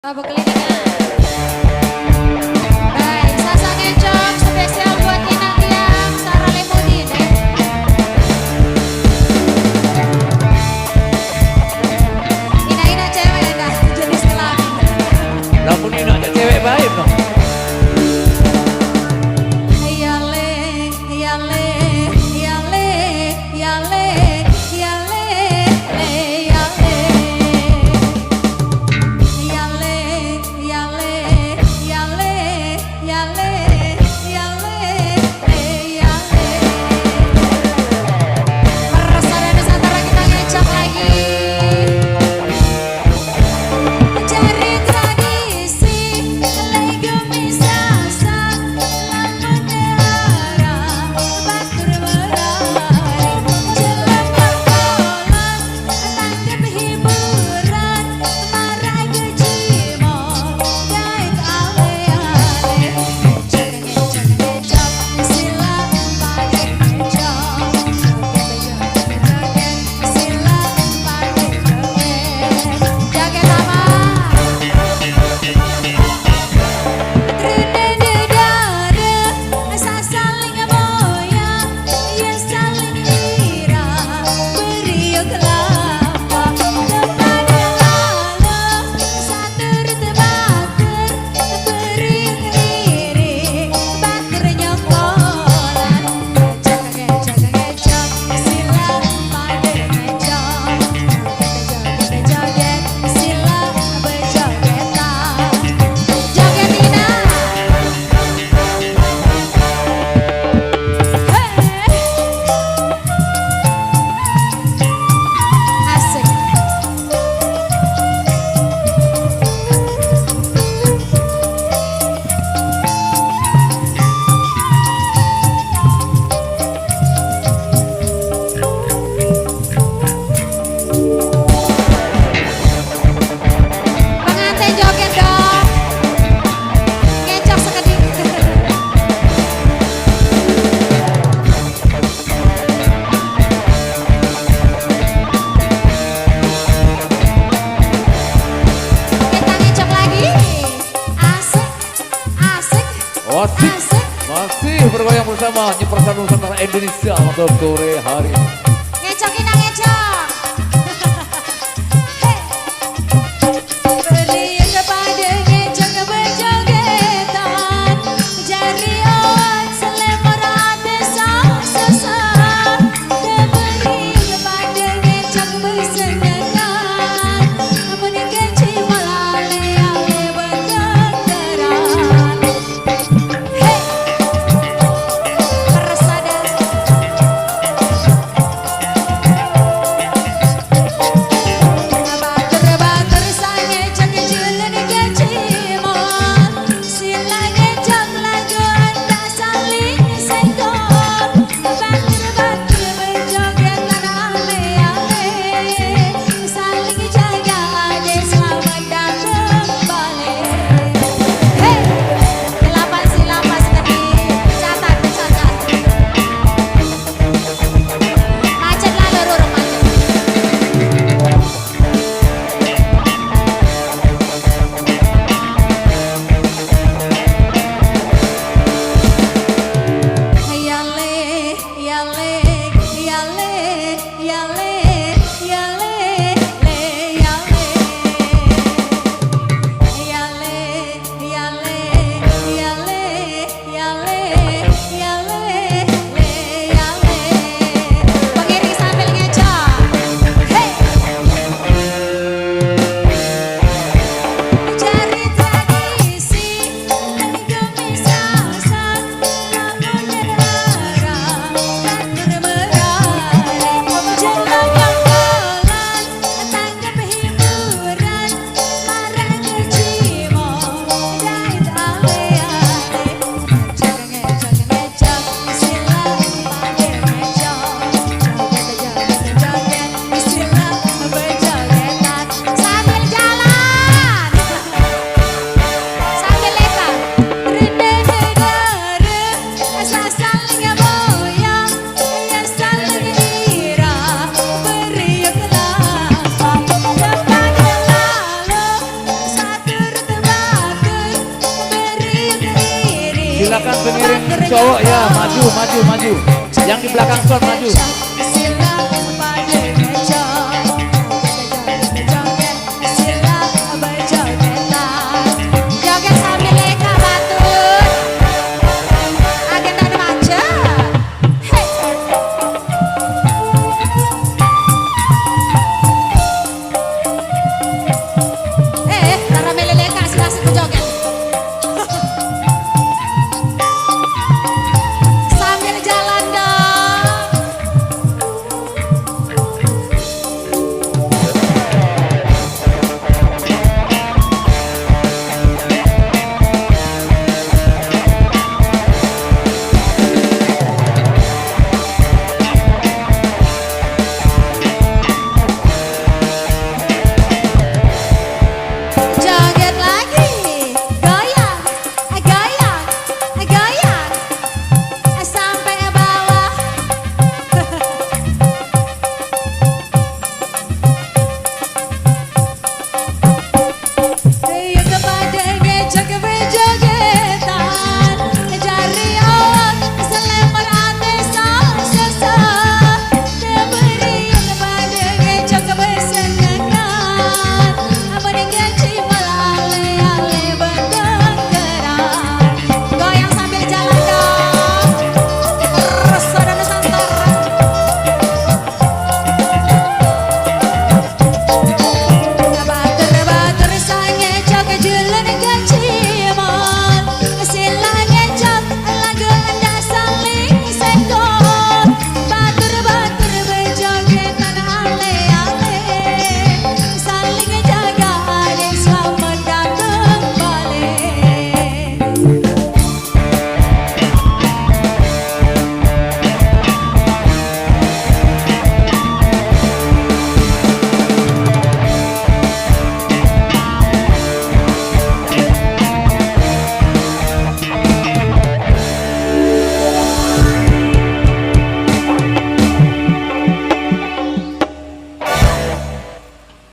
Apa kelilingnya? Baik, Sasa Ngecok spesial buat Ina Tiang, Sarah Lemudin ya. Ina cewek dah, jenis kelamin. Namun Ina ada cewek baik dong. Yale, yale, yale, yale, yale, yale. Yale, yale, yale, yale, yale, yale. Persada Nusantara kita ngecok lagi. Cari tradisi, legumi sasa, lamun dara, batur berari, jelang kolan, tanggap hiburan, marai kecimol, gaib ale-ale. Ngecok, sila pada ngecok, joget-joget, sila pada joget. Joget apa? Trene dedare, sasaling moya, ya saling lira, beriuk kelapa, kepada lala, satur tebaker, beriuk lirik, baker nyokolan, ngecok, sila pada ngecok, joget-joget, sila berjogetan. Joget Ina. Asik. Pengantin joget dong. Ngecok sekedip. Kita ngecok lagi. Asik, asik, Wasik asik. masih bergoyang bersama Persada Nusantara Indonesia untuk sore hari ini. Ngecok Ina ngecok. Hey. Beri kepada ngecok berjogetan, jari awan selemur hati sesat. Beri kepada ngecok bersenengan, menikah jiwa ale-ale bergenderan. Hey. Persada. Silakan pengiring cowok ya, maju, maju, maju. Yang di belakang son maju. Joget sambil leka batur. Agen ada manja. Tara meleleka asik-asik joget. Sambil jalan dong. Joget lagi, goyang, goyang, goyang, sampai bawah. Yuk kepada ngejak bejogetan, jari awak selempar ate sesat. Diberi kepada ngejak bersenengan, meninggal malah ale-ale berdengeran. Goyang sambil jalan dong, terus ada Nusantara. Batur-batur sange cok julen gaji.